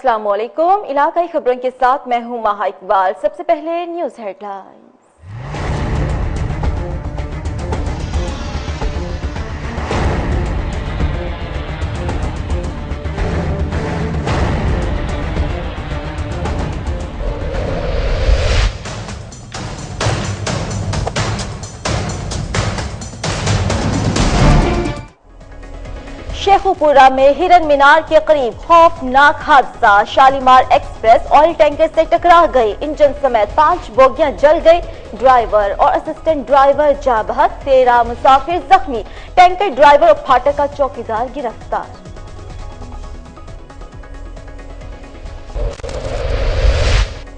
अस्सलाम वालेकुम। इलाकाई खबरों के साथ मैं हूं माहा इकबाल। सबसे पहले न्यूज हेडलाइन। शेखुपुरा में हिरन मीनार के करीब खौफनाक हादसा। शालीमार एक्सप्रेस ऑयल टैंकर से टकरा गई। इंजन समेत 5 बोगियां जल गई। ड्राइवर और असिस्टेंट ड्राइवर जाँ बहक, 13 मुसाफिर जख्मी। टैंकर ड्राइवर और फाटक का चौकीदार गिरफ्तार।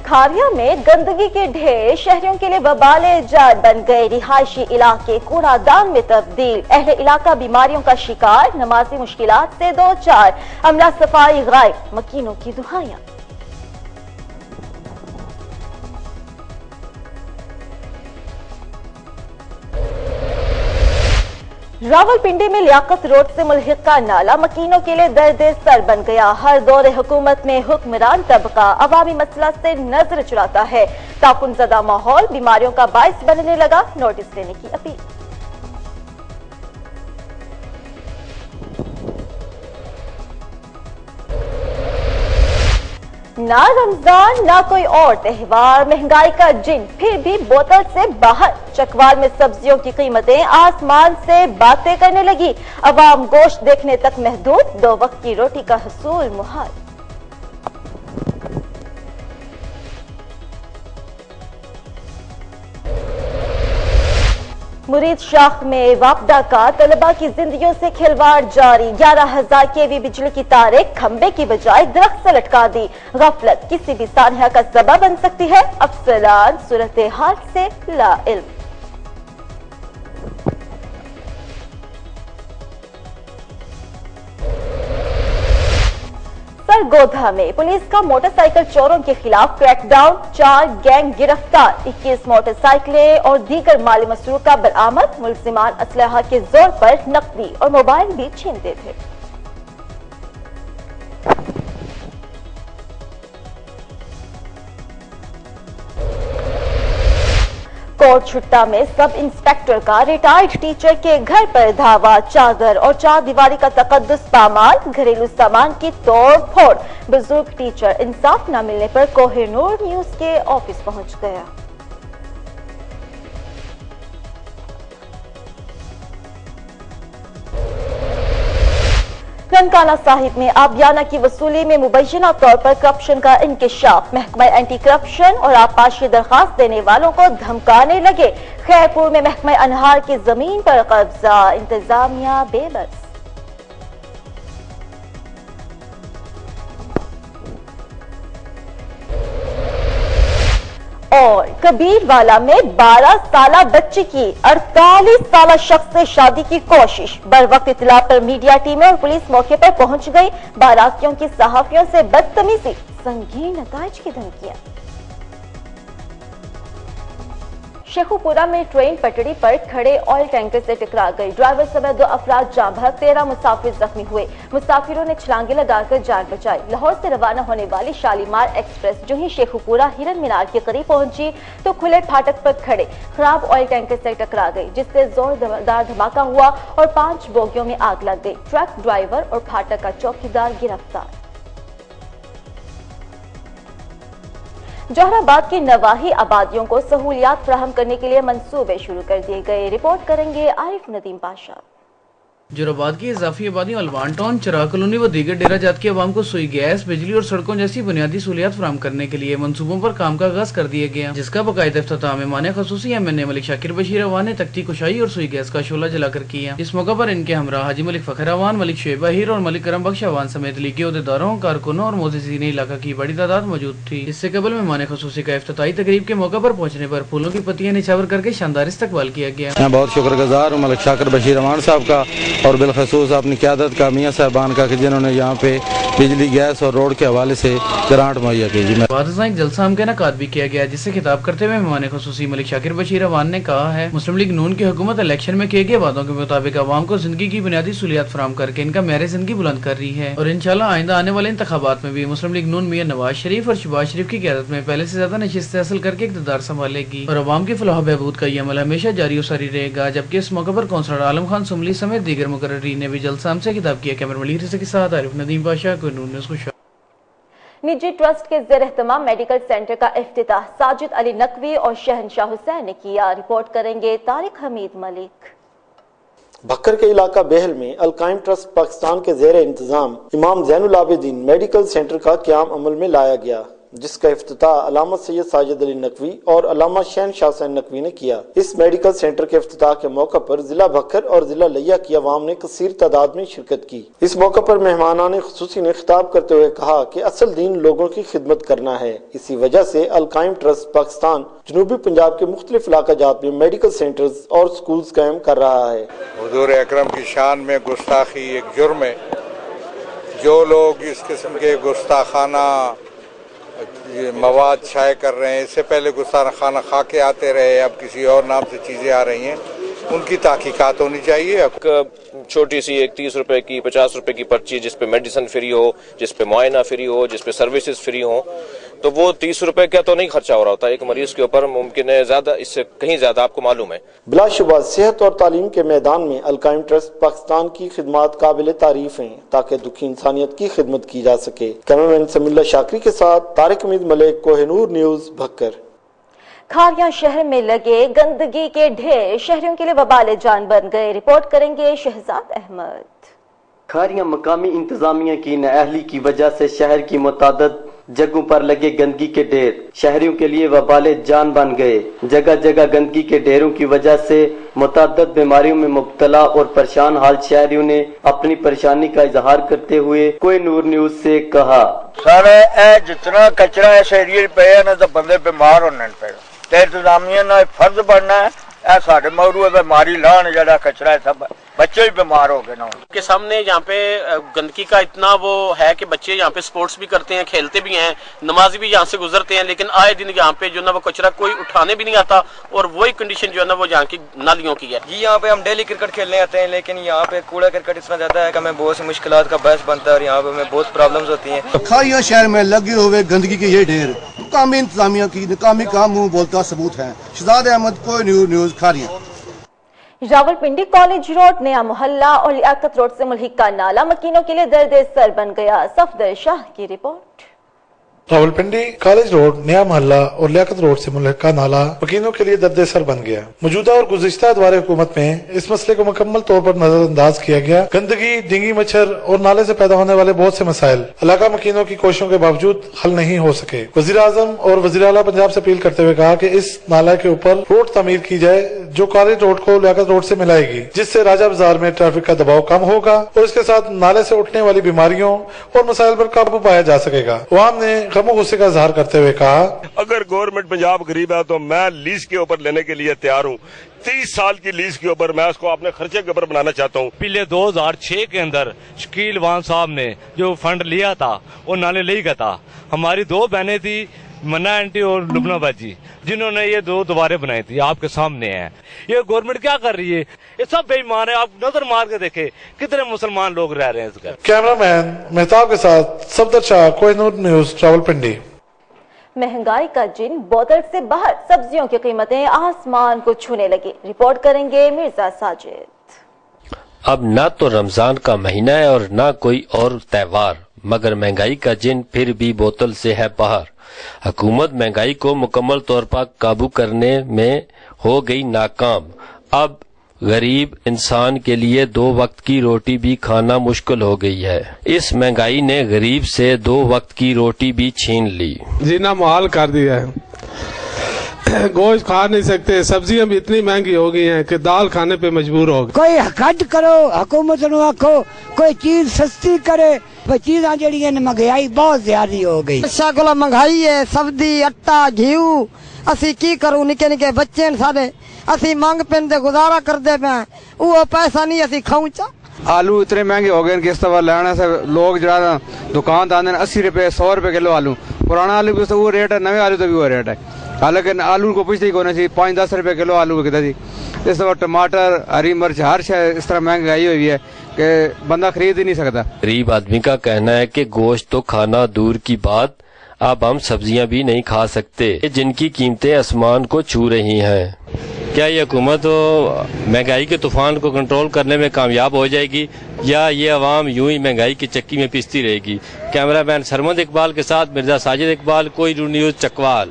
खारिया में गंदगी के ढेर शहरियों के लिए वबाले जान बन गए। रिहायशी इलाके कूड़ादान में तब्दील। अहले इलाका बीमारियों का शिकार। नमाजी मुश्किलात से 2-4। अमला सफाई गायब। मकीनों की दुहाइयां। रावलपिंडी में लियाकत रोड से मुल्हिका नाला मकीनों के लिए दर्द सर बन गया। हर दौरे हुकूमत में हुक्मरान तबका अवामी मसला से नजर चुराता है। ताकुनज़दा माहौल बीमारियों का बायस बनने लगा। नोटिस लेने की अपील। ना रमजान ना कोई और त्योहार, महंगाई का जिन फिर भी बोतल से बाहर। चकवाल में सब्जियों की कीमतें आसमान से बातें करने लगी। अवाम गोश्त देखने तक महदूद। 2 वक्त की रोटी का हसूल मुहाल। मुरीद शाख में वापडा का तलबा की जिंदगियों से खिलवाड़ जारी। 11,000 केवी बिजली की तारें खंबे की बजाय दरख्त से लटका दी। गफलत किसी भी सानहा का सबब बन सकती है। अफसरान सूरत हाल से लाइल्म। सरगोधा में पुलिस का मोटरसाइकिल चोरों के खिलाफ क्रैकडाउन। 4 गैंग गिरफ्तार। 21 मोटरसाइकिलें और दीगर माली मसरूका बरामद। मुलजिमान असलहा के जोर पर नकदी और मोबाइल भी छीनते थे। कोट छुट्टा में सब इंस्पेक्टर का रिटायर्ड टीचर के घर पर धावा। चादर और 4 दीवारी का तकद्दुस पामाल। घरेलू सामान की तोड़ फोड़। बुजुर्ग टीचर इंसाफ न मिलने पर कोहिनूर न्यूज के ऑफिस पहुंच गया। ननकाना साहिब में आबियाना की वसूली में मुबैना तौर पर करप्शन का इंकिशाफ। महकमा एंटी करप्शन और आबपाशी दरखास्त देने वालों को धमकाने लगे। खैरपुर में महकमा अनहार की जमीन पर कब्जा। इंतजामिया बेबस। और कबीरवाला में 12 साला बच्ची की 48 साला शख्स से शादी की कोशिश। बर वक्त इतला पर मीडिया टीमें और पुलिस मौके पर पहुंच गई। बारातियों की सहाफियों से बदतमीजी। संगीन नताइज की धमकियां। शेखुपुरा में ट्रेन पटड़ी पर खड़े ऑयल टैंकर से टकरा गई। ड्राइवर समेत 2 अफराद जाँ बहक, 13 मुसाफिर जख्मी हुए। मुसाफिरों ने छलांगे लगाकर जान बचाई। लाहौर से रवाना होने वाली शालीमार एक्सप्रेस जो ही शेखुपुरा हिरन मीनार के करीब पहुंची तो खुले फाटक पर खड़े खराब ऑयल टैंकर से टकरा गई, जिससे जोरदार धमाका हुआ और 5 बोगियों में आग लग गई। ट्रक ड्राइवर और फाटक का चौकीदार गिरफ्तार। जौहराबाद की नवाही आबादियों को सहूलियात फराहम करने के लिए मंसूबे शुरू कर दिए गए। रिपोर्ट करेंगे आरिफ नदीम पाशा। जोहराबाद की इजाफी आबादी अलवान टाउन, चराग कॉलोनी व दीगर डेरा जात की आवाम को सुई गैस, बिजली और सड़कों जैसी बुनियादी सहूलियात फराहम करने के लिए मंसूबों पर काम का आगाज कर दिया गया, जिसका बाकायदा इफ्तिताह मेहमान खसूसी एमएनए मलिक शाकिर बशीर अवान ने तख्ती कुशाई और सुई गैस का शोला जलाकर किया। इस मौका पर इनके हमरा हाजी मलिक फखर अवान, मलिक शुएब अहीर और मलिक करम बख्श अवान समेत लीगी अहदेदारों, कारकुनों और मोअज़्ज़िज़ीन इलाका की बड़ी तादाद मौजूद थी। इससे कबल मेहमान खसूसी का इफ्तिताही तकरीब के मौका पर पहुंचने पर फूलों की पत्तियां निछावर करके शानदार इस्तकबाल किया गया। मैं बहुत शुक्रगुजार हूँ मलिक शाकिर बशीर अवान साहब का और बिलखसूस अपनी क़यादत का मियाँ साहबान का कि जिन्होंने यहाँ पे बिजली, गैस और रोड के हवाले से ग्रांट मुहैया की। जी एक जलसा का इनेकाद भी किया गया, जिससे खिताब करते हुए मेहमान खुसूसी मलिक शाकिर बशीर अवान ने कहा है मुस्लिम लीग नून की हुकूमत इलेक्शन में किए गए वादों के मुताबिक अवाम को जिंदगी की बुनियादी सहूलियात फराम करके इनका मेरे जिंदगी बुलंद कर रही है और इंशाल्लाह आइंदा आने वाले इंतखाबात में भी मुस्लिम लीग नून मियां नवाज शरीफ और शहबाज शरीफ की क़यादत में पहले से ज्यादा नशिस्तें हासिल करके इक़्तिदार संभालेगी और अवाम की फलाह बहबूद का ये अमल हमेशा जारी और सारी रहेगा। जबकि इस मौके पर कौंसलर आलम खान सुमली समेत दीगर मुकर्ररीन ने भी जलसा से खिताब किया। कैमरा मलिक के साथ आरिफ नदीम बादशाह को नून न्यूज़ को। निजी ट्रस्ट के ज़ेर एहतमाम मेडिकल सेंटर का इफ्तिताह साजिद अली नकवी और शहनशाह हुसैन ने किया। रिपोर्ट करेंगे तारिक हमीद मलिक। भक्कर के इलाका बेहल में अल-कायम ट्रस्ट पाकिस्तान के ज़ेर इंतजाम इमाम ज़ैनुल आबिदीन मेडिकल सेंटर का क़याम अमल में लाया गया, जिसका इफ्तिताह अल्लामा सैयद साजिद अली नकवी और अल्लामा शहनशाह हुसैन नकवी ने किया। इस मेडिकल सेंटर के इफ्तिताह के मौके पर जिला भक्कर और जिला लिया की अवाम ने कसीर तादाद में शिरकत की। इस मौके पर मेहमानान खुसूसी ने खिताब करते हुए कहा कि असल दीन लोगों की खिदमत करना है। इसी वजह से अल-कायम ट्रस्ट पाकिस्तान जनूबी पंजाब के मुख्तलिफ इलाका जात में मेडिकल सेंटर्स और स्कूल्स कायम कर रहा है। हुजूर अकरम की शान में गुस्ताखी एक जुर्म है। जो लोग इस किस्म के गुस्ताखाना मवाद शाये कर रहे हैं, इससे पहले गुस्ताखाना खा के आते रहे, अब किसी और नाम से चीज़ें आ रही हैं, उनकी तहकीकात होनी चाहिए। छोटी सी एक 30 रुपए की 50 रुपए की पर्ची जिसपे मेडिसिन फ्री हो, जिसपे मुआयना फ्री हो, जिसपे सर्विसेज फ्री हो, तो वो 30 रुपए का तो नहीं खर्चा हो रहा होता एक मरीज के ऊपर, मुमकिन है ज्यादा, इससे कहीं ज्यादा आपको मालूम है। बिलाशुबा सेहत और तालीम के मैदान में अल-कायम ट्रस्ट पाकिस्तान की खिदमत काबिल तारीफ हैं ताकि दुखी इंसानियत की खिदमत की जा सके। कैमरामैन समील्ला शाकरी के साथ तारिक हमीद मलिक, कोहिनूर न्यूज, भक्कर। खारिया शहर में लगे गंदगी के ढेर शहरियों के लिए वबाल जान बन गए। रिपोर्ट करेंगे शहजाद अहमद। खारिया मकामी इंतजामिया की नाअहली की वजह से शहर की मुतादद जगहों पर लगे गंदगी के ढेर शहरियों के लिए वबाल जान बन गए। जगह जगह गंदगी के ढेरों की वजह से मुतादद बीमारियों में मुब्तला और परेशान हाल शहरियों ने अपनी परेशानी का इजहार करते हुए कोहिनूर न्यूज से कहा, सारे जितना कचरा इस एरिया पे ना तो बंदे बीमार होने पे इंतजामिया ना फर्ज बनना है साढ़े मगरू बीमारी लाने जरा कचरा है, सब बच्चे भी बीमार हो गए ना। के सामने यहाँ पे गंदगी का इतना वो है कि बच्चे यहाँ पे स्पोर्ट्स भी करते हैं, खेलते भी हैं, नमाज भी यहाँ से गुजरते हैं, लेकिन आए दिन यहाँ पे जो ना वो कचरा कोई उठाने भी नहीं आता और वही कंडीशन जो है ना वो यहाँ की नालियों की है। जी यहाँ पे हम डेली क्रिकेट खेलने आते हैं, लेकिन यहाँ पे कूड़ा करकट इतना ज्यादा है कि हमें बहुत सी मुश्किलात का बहस बनता है और यहाँ पे हमें बहुत प्रॉब्लम्स होती हैं। खारिया शहर में लगे हुए गंदगी के ये ढेर कामी इंतजामिया की नाकामी का मुंह बोलता सबूत है। Shahzad Ahmed, Kohinoor News, Kharian. Rawalpindi college road, नया मोहल्ला और लियाकत रोड से मुल्हिक का नाला मकीनों के लिए दर्द सर बन गया। सफदर शाह की रिपोर्ट। रावलपिंडी कॉलेज रोड, नया मोहल्ला और लियाकत रोड से मुल्हिक का नाला मकीनों के लिए दर्द सर बन गया। मौजूदा और गुज़िश्ता दौरे हुकूमत में इस मसले को मुकम्मल तौर पर नजरअंदाज किया गया। गंदगी, डेंगू मच्छर और नाले से पैदा होने वाले बहुत से मसाइल इलाका मकीनों की कोशिशों के बावजूद हल नहीं हो सके। वज़ीर आज़म और वज़ीर आला पंजाब से अपील करते हुए कहा कि इस नाला के ऊपर रोड तामीर की जाए जो कॉलेज रोड को लियाकत रोड से मिलाएगी, जिससे राजा बाजार में ट्रैफिक का दबाव कम होगा और इसके साथ नाले से उठने वाली बीमारियों और मसाइल पर काबू पाया जा सकेगा। अवाम ने गम गुस्से का इजहार करते हुए कहा, अगर गवर्नमेंट पंजाब गरीब है तो मैं लीज के ऊपर लेने के लिए तैयार हूँ। 30 साल की लीज के ऊपर मैं उसको अपने खर्चे के ऊपर बनाना चाहता हूँ। पिछले 2006 के अंदर शकील वान साहब ने जो फंड लिया था वो नाले ले गया था। हमारी 2 बहनें थी, मन्ना आंटी और लुबना बाजी, जिन्होंने ये 2 दीवारें बनाई थी, आपके सामने है। ये गवर्नमेंट क्या कर रही है? ये सब बेईमान है। आप नजर मार के देखे कितने मुसलमान लोग रह रहे हैं इसका। कैमरामैन मेहताब के साथ सफदर शाह, कोहिनूर न्यूज, रावलपिंडी। महंगाई का जिन बोतल से बाहर, सब्जियों की कीमतें आसमान को छूने लगी। रिपोर्ट करेंगे मिर्जा साजिद। अब न तो रमजान का महीना है और न कोई और त्योहार, मगर महंगाई का जिन फिर भी बोतल से है बाहर। हुकूमत महंगाई को मुकम्मल तौर पर काबू करने में हो गई नाकाम। अब गरीब इंसान के लिए 2 वक्त की रोटी भी खाना मुश्किल हो गई है। इस महंगाई ने गरीब से 2 वक्त की रोटी भी छीन ली, जीना मुहाल कर दिया है। गोश्त खा नहीं सकते, सब्जियां भी इतनी महंगी हो गई हैं कि दाल खाने पे मजबूर हो गए। कोई हद करो, हुकूमत नूं आखो कोई चीज सस्ती करे। चीज़ां जड़ियां महंगाई बहुत ज्यादा हो गई। कोला महंगाई है, सब्जी, आटा, घी, असी की करूं, निके निके बच्चे सारे, असी मंग पिन ते गुजारा करते पे, वो पैसा नहीं असी खाऊं चा। आलू इतने महंगे हो गए कि इस दफा लेने से लोग जरा दुकान दान 80 रुपए 100 रुपए किलो आलू, पुराना आलू भी वो रेट है, नवे आलू तो भी वो रेट है। हालांकि आलू को पूछते ही होना चाहिए 5-10 रुपए किलो आलू बिकता जी। इस दफा टमाटर, हरी मिर्च, हर शय इस तरह महंगाई हुई है कि बंदा खरीद ही नहीं सकता। गरीब आदमी का कहना है कि गोश्त तो खाना दूर की बात, अब हम सब्जियां भी नहीं खा सकते, जिनकी कीमतें आसमान को छू रही हैं। क्या ये हुकूमत महंगाई के तूफान को कंट्रोल करने में कामयाब हो जाएगी या ये अवाम यूं ही महंगाई की चक्की में पिसती रहेगी? कैमरामैन सरमद इकबाल के साथ मिर्जा साजिद इकबाल, कोई news Chakwal.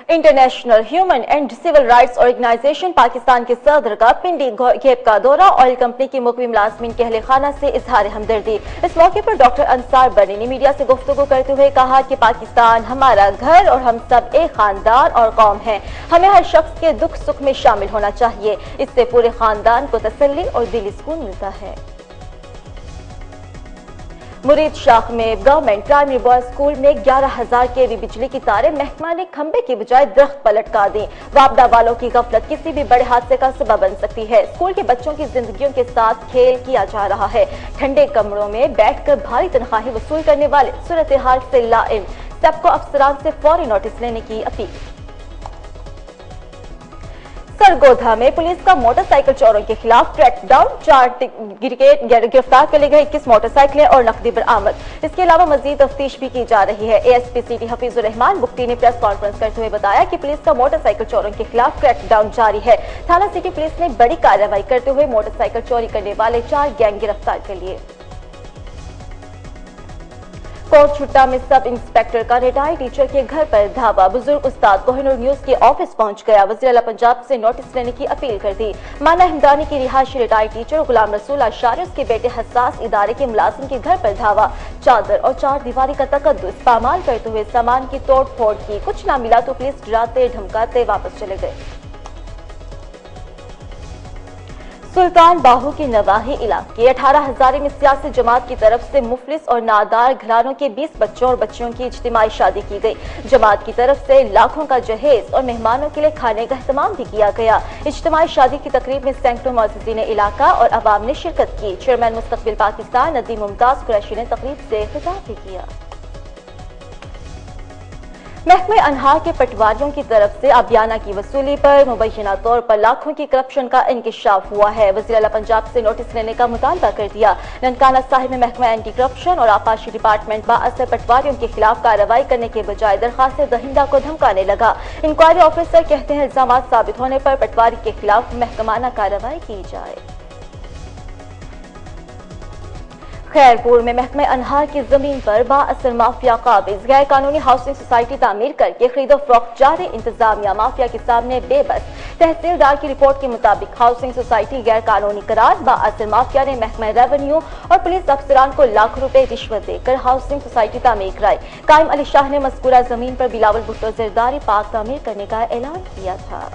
International human and civil rights organisation Pakistan के सदर का पिंडी घेप का दौरा, ऑयल कंपनी की मुकवी मुलाजमीन के अहले खाना से इजहार हमदर्दी। इस मौके पर डॉक्टर अंसार बनी ने मीडिया से गुफ्तगू करते हुए कहा कि पाकिस्तान हमारा घर और हम सब एक खानदान और कौम हैं। हमें हर शख्स के दुख सुख में शामिल होना चाहिए, इससे पूरे खानदान को तसल्ली और दिली सुकून मिलता है। मुरीद शाख में गवर्नमेंट प्राइमरी बॉयज स्कूल में 11,000 केवी बिजली की तारें महकमा ने खंबे की बजाय दरख्त पर लटका दी। वापदा वालों की गफलत किसी भी बड़े हादसे का सबब बन सकती है। स्कूल के बच्चों की जिंदगियों के साथ खेल किया जा रहा है। ठंडे कमरों में बैठकर भारी तनख्वाही वसूल करने वाले सूरत हाल से लाइल, सबको अफसरान से फौरी नोटिस लेने की अपील। सरगोधा में पुलिस का मोटरसाइकिल चोरों के खिलाफ क्रैकडाउन, 4 गिरफ्तार कर ली गई, 21 मोटरसाइकिलें और नकदी बरामद। इसके अलावा मजीद तफ्तीश भी की जा रही है। एएसपी सिटी हफीजुर रहमान बुख्ती ने प्रेस कॉन्फ्रेंस करते हुए बताया कि पुलिस का मोटरसाइकिल चोरों के खिलाफ क्रैकडाउन जारी है। थाना सिटी पुलिस ने बड़ी कार्रवाई करते हुए मोटरसाइकिल चोरी करने वाले 4 गैंग गिरफ्तार कर लिए। कोट छुट्टा में सब इंस्पेक्टर का रिटायर्ड टीचर के घर पर धावा, बुजुर्ग उस्ताद कोहिनूर न्यूज के ऑफिस पहुंच गया। वज़ीर आला पंजाब से नोटिस लेने की अपील कर दी। माना हिमदानी की रिहायशी रिटायर्ड टीचर गुलाम रसूल आशारी उसके बेटे हसास इदारे के मुलाजिम के घर पर धावा, चादर और 4 दीवारी का तकद्दुस पामाल करते हुए सामान की तोड़ फोड़ की। कुछ ना मिला तो पुलिस डराते धमकाते वापस चले गए। सुल्तान बाहू के नवाही इलाके 18,000 में सियासी जमात की तरफ से मुफलिस और नादार घरानों के 20 बच्चों और बच्चियों की इज्तिमाई शादी की गई। जमात की तरफ से लाखों का जहेज और मेहमानों के लिए खाने का एहतमाम भी किया गया। इज्तिमाई शादी की तकरीब में सैकड़ों मुअज़्ज़िज़ीन इलाका और अवाम ने शिरकत की। चेयरमैन मुस्तकबिल पाकिस्तान नदीम मुमताज कुरैशी ने तकरीब से खिताब भी किया। महकमे अनहार के पटवारियों की तरफ से आबियाना की वसूली पर मुबैना तौर पर लाखों की करप्शन का इंकिशाफ हुआ है। वज़ीर आला पंजाब से नोटिस लेने का मुतालबा कर दिया। ननकाना साहिब में महकमा एंटी करप्शन और आपाशी डिपार्टमेंट बाअसर पटवारियों के खिलाफ कार्रवाई करने के बजाय दरखास्त दहिंदा को धमकाने लगा। इंक्वायरी ऑफिसर कहते हैं इल्जाम साबित होने पर पटवारी के खिलाफ महकमाना कार्रवाई की जाए। खैरपुर में महकमे अनहार की जमीन पर बाअसर माफिया काबिज, गैर कानूनी हाउसिंग सोसाइटी तामीर करके खरीदो फरोख्त जारी। इंतजामिया माफिया के सामने बेबस। तहसीलदार की रिपोर्ट के मुताबिक हाउसिंग सोसाइटी गैर कानूनी करार। बाअसर माफिया ने महकमा रेवेन्यू और पुलिस अफसरान को लाखों रुपए रिश्वत देकर हाउसिंग सोसाइटी तामीर कराई। कायम अली शाह ने मज़कूरा जमीन पर बिलावल भुट्टो ज़रदारी पार्क तामीर करने का ऐलान किया था।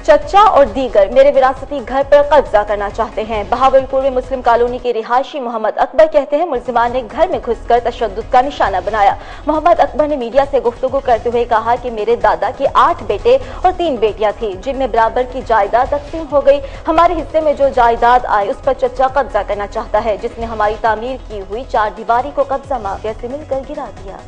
चच्चा और दीगर मेरे विरासती घर पर कब्जा करना चाहते हैं। बहावलपुर में मुस्लिम कॉलोनी के रिहायशी मोहम्मद अकबर कहते हैं मुल्जिमान ने घर में घुसकर तशद्दुद का निशाना बनाया। मोहम्मद अकबर ने मीडिया से गुफ्तगू करते हुए कहा कि मेरे दादा के 8 बेटे और 3 बेटियां थी, जिनमें बराबर की जायदाद तकसीम हो गई। हमारे हिस्से में जो जायदाद आई उस पर चच्चा कब्जा करना चाहता है, जिसने हमारी तामीर की हुई 4 दीवारी को कब्जा माफिया से मिलकर गिरा दिया।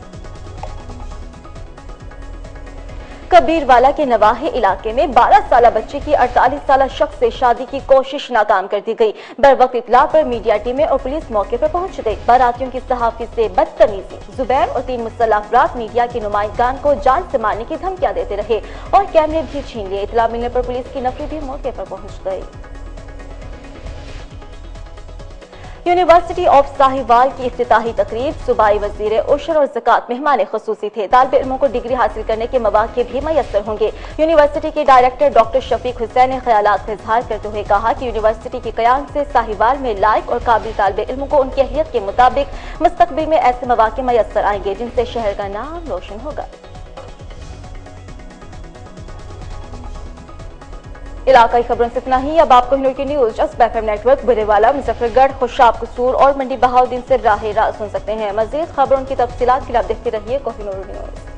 कबीरवाला के नवाही इलाके में 12 साला बच्ची की 48 साला शख्स से शादी की कोशिश नाकाम कर दी गई। बर वक्त इतला पर मीडिया टीमें और पुलिस मौके पर पहुंच गई। बारातियों की सहाफी से बदतमीजी। जुबैर और 3 मुसल्लह अफराद मीडिया के नुमाइंदान को जान से मारने की धमकियां देते रहे और कैमरे भी छीन लिए। इतला मिलने पर पुलिस की नफरी भी मौके पर पहुंच गई। यूनिवर्सिटी ऑफ साहिवाल की इफ्तिताही तकरीब, सूबाई वजीर उशर और ज़कात मेहमान खुसूसी थे। तालिब इल्मों को डिग्री हासिल करने के मौके भी मैसर होंगे। यूनिवर्सिटी के डायरेक्टर डॉक्टर शफीक हुसैन ने ख्यालात का इजहार करते हुए कहा कि यूनिवर्सिटी के कयाम से साहिवाल में लायक और काबिल तालिब इल्मों को उनकी अहलियत के मुताबिक मुस्तकबिल में ऐसे मौके मैसर आएंगे जिनसे शहर का नाम रोशन होगा। इलाकाई खबरों से इतना ही। अब आप कोहिनूर की news just FM network Burewala, Muzaffargarh, Khushab, कसूर और मंडी बहाउद्दीन से राह रास्त सुन सकते हैं। मजीद खबरों की तफसीलात के लिए आप देखते रहिए कोहिनूर न्यूज।